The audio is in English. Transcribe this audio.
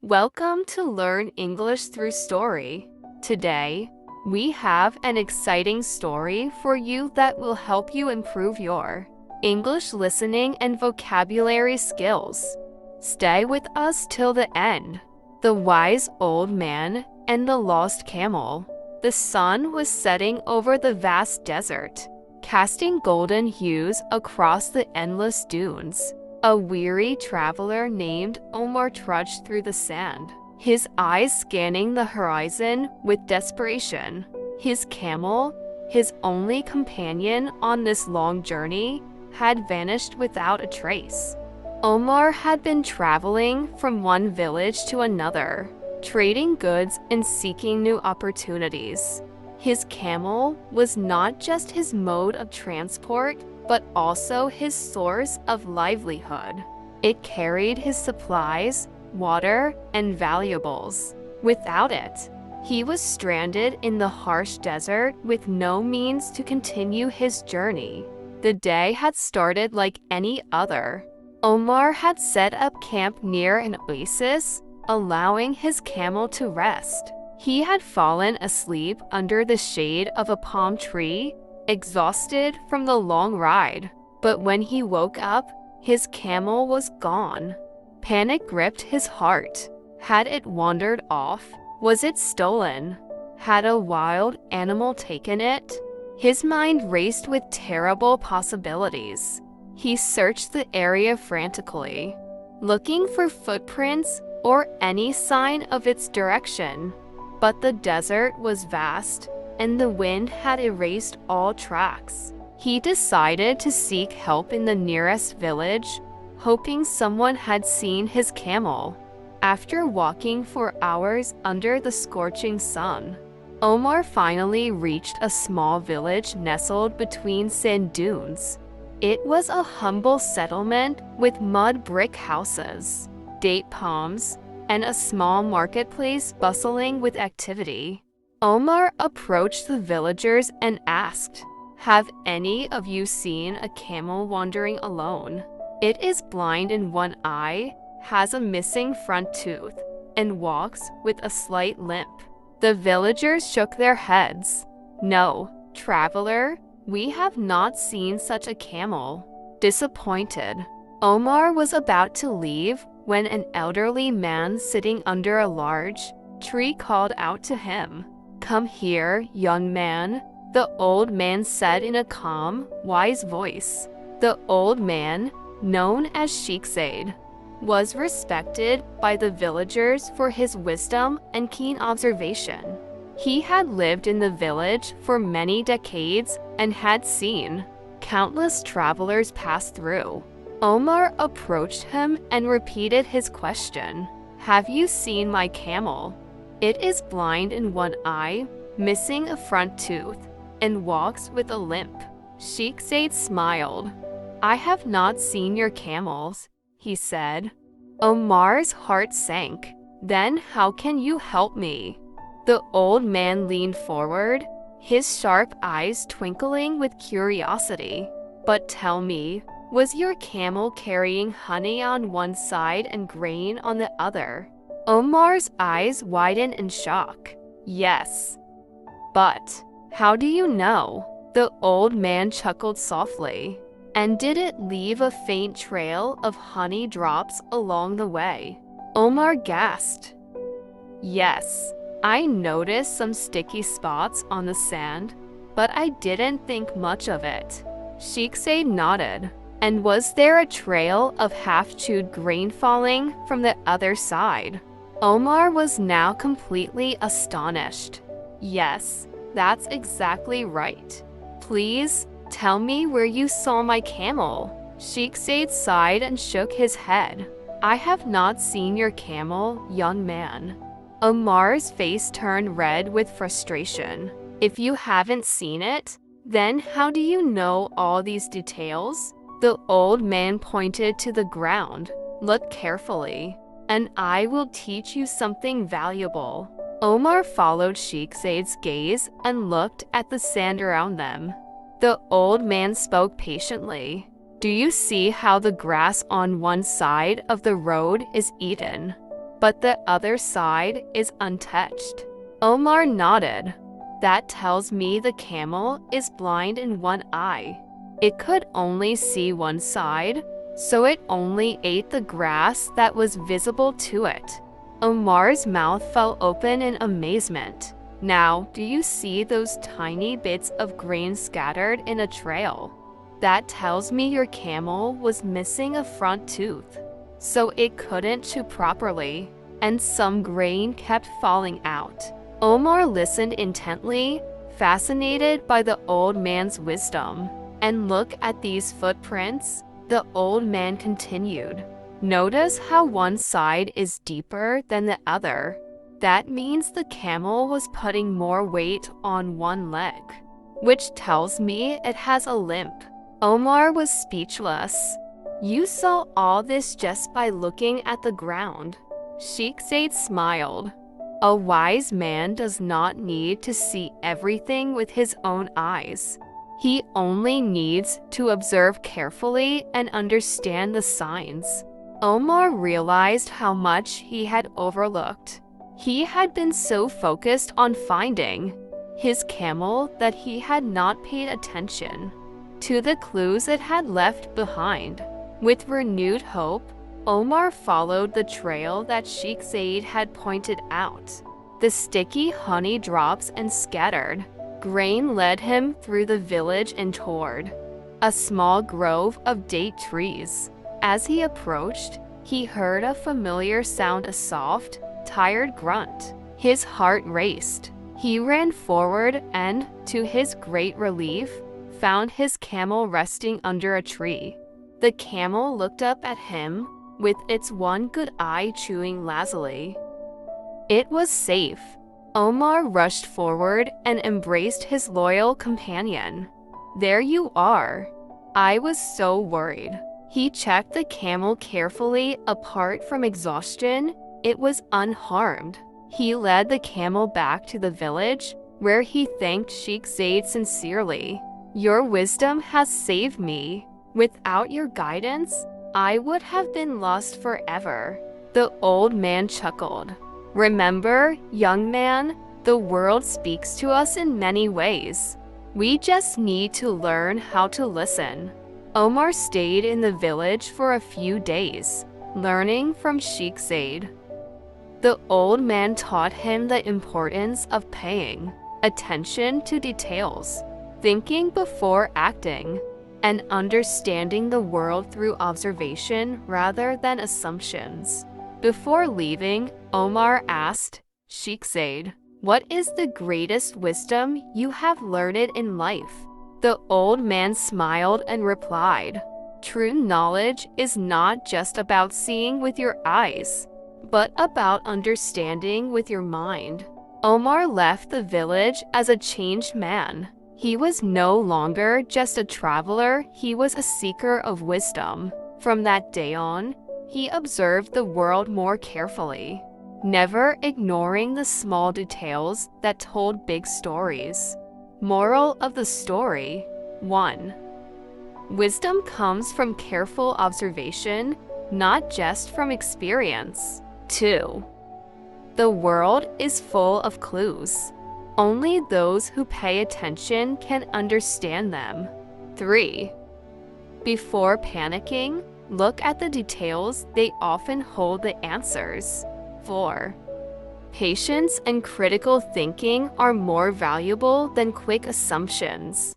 Welcome to Learn English Through Story. Today, we have an exciting story for you that will help you improve your English listening and vocabulary skills. Stay with us till the end. The Wise Old Man and the Lost Camel. The sun was setting over the vast desert, casting golden hues across the endless dunes. A weary traveler named Omar trudged through the sand, his eyes scanning the horizon with desperation. His camel, his only companion on this long journey, had vanished without a trace. Omar had been traveling from one village to another, trading goods and seeking new opportunities. His camel was not just his mode of transport, but also his source of livelihood. It carried his supplies, water, and valuables. Without it, he was stranded in the harsh desert with no means to continue his journey. The day had started like any other. Omar had set up camp near an oasis, allowing his camel to rest. He had fallen asleep under the shade of a palm tree, exhausted from the long ride. But when he woke up, his camel was gone. Panic gripped his heart. Had it wandered off? Was it stolen? Had a wild animal taken it? His mind raced with terrible possibilities. He searched the area frantically, looking for footprints or any sign of its direction. But the desert was vast, and the wind had erased all tracks. He decided to seek help in the nearest village, hoping someone had seen his camel. After walking for hours under the scorching sun, Omar finally reached a small village nestled between sand dunes. It was a humble settlement with mud brick houses, date palms, and a small marketplace bustling with activity. Omar approached the villagers and asked, "Have any of you seen a camel wandering alone? It is blind in one eye, has a missing front tooth, and walks with a slight limp." The villagers shook their heads. "No, traveler, we have not seen such a camel." Disappointed, Omar was about to leave when an elderly man sitting under a large tree called out to him. "Come here, young man," the old man said in a calm, wise voice. The old man, known as Sheikh Zaid, was respected by the villagers for his wisdom and keen observation. He had lived in the village for many decades and had seen countless travelers pass through. Omar approached him and repeated his question. "Have you seen my camel? It is blind in one eye, missing a front tooth, and walks with a limp." Sheikh Zaid smiled. "I have not seen your camels," he said. Omar's heart sank. "Then how can you help me?" The old man leaned forward, his sharp eyes twinkling with curiosity. "But tell me, was your camel carrying honey on one side and grain on the other?" Omar's eyes widened in shock. "Yes. But how do you know?" The old man chuckled softly. "And did it leave a faint trail of honey drops along the way?" Omar gasped. "Yes, I noticed some sticky spots on the sand, but I didn't think much of it." Sheikh Zaid nodded. "And was there a trail of half-chewed grain falling from the other side?" Omar was now completely astonished. "Yes, that's exactly right. Please, tell me where you saw my camel." Sheikh Zaid sighed and shook his head. "I have not seen your camel, young man." Omar's face turned red with frustration. "If you haven't seen it, then how do you know all these details?" The old man pointed to the ground. "Look carefully, and I will teach you something valuable." Omar followed Sheikh Zaid's gaze and looked at the sand around them. The old man spoke patiently. "Do you see how the grass on one side of the road is eaten? but the other side is untouched. Omar nodded. That tells me the camel is blind in one eye. It could only see one side, so it only ate the grass that was visible to it. Omar's mouth fell open in amazement. Now, do you see those tiny bits of grain scattered in a trail? That tells me your camel was missing a front tooth, so it couldn't chew properly, and some grain kept falling out. Omar listened intently, fascinated by the old man's wisdom. And look at these footprints, the old man continued. Notice how one side is deeper than the other. That means the camel was putting more weight on one leg, which tells me it has a limp. Omar was speechless. You saw all this just by looking at the ground. Sheikh Zaid smiled. A wise man does not need to see everything with his own eyes. He only needs to observe carefully and understand the signs. Omar realized how much he had overlooked. He had been so focused on finding his camel that he had not paid attention to the clues it had left behind. With renewed hope, Omar followed the trail that Sheikh Zaid had pointed out. The sticky honey drops and scattered grain led him through the village and toward a small grove of date trees. As he approached, he heard a familiar sound, a soft, tired grunt. His heart raced. He ran forward and, to his great relief, found his camel resting under a tree. The camel looked up at him, with its one good eye chewing lazily. It was safe. Omar rushed forward and embraced his loyal companion. There you are. I was so worried. He checked the camel carefully. Apart from exhaustion, it was unharmed. He led the camel back to the village, where he thanked Sheikh Zaid sincerely. Your wisdom has saved me. Without your guidance, I would have been lost forever. The old man chuckled. Remember, young man, the world speaks to us in many ways. We just need to learn how to listen. Omar stayed in the village for a few days, learning from Sheikh Zaid. The old man taught him the importance of paying attention to details, thinking before acting, and understanding the world through observation rather than assumptions. Before leaving, Omar asked Sheikh Zaid, "What is the greatest wisdom you have learned in life?" The old man smiled and replied, "True knowledge is not just about seeing with your eyes, but about understanding with your mind." Omar left the village as a changed man. He was no longer just a traveler, he was a seeker of wisdom. From that day on, he observed the world more carefully, never ignoring the small details that told big stories. Moral of the story: 1. Wisdom comes from careful observation, not just from experience. 2. The world is full of clues. Only those who pay attention can understand them. 3. Before panicking, look at the details, they often hold the answers. 4. Patience and critical thinking are more valuable than quick assumptions.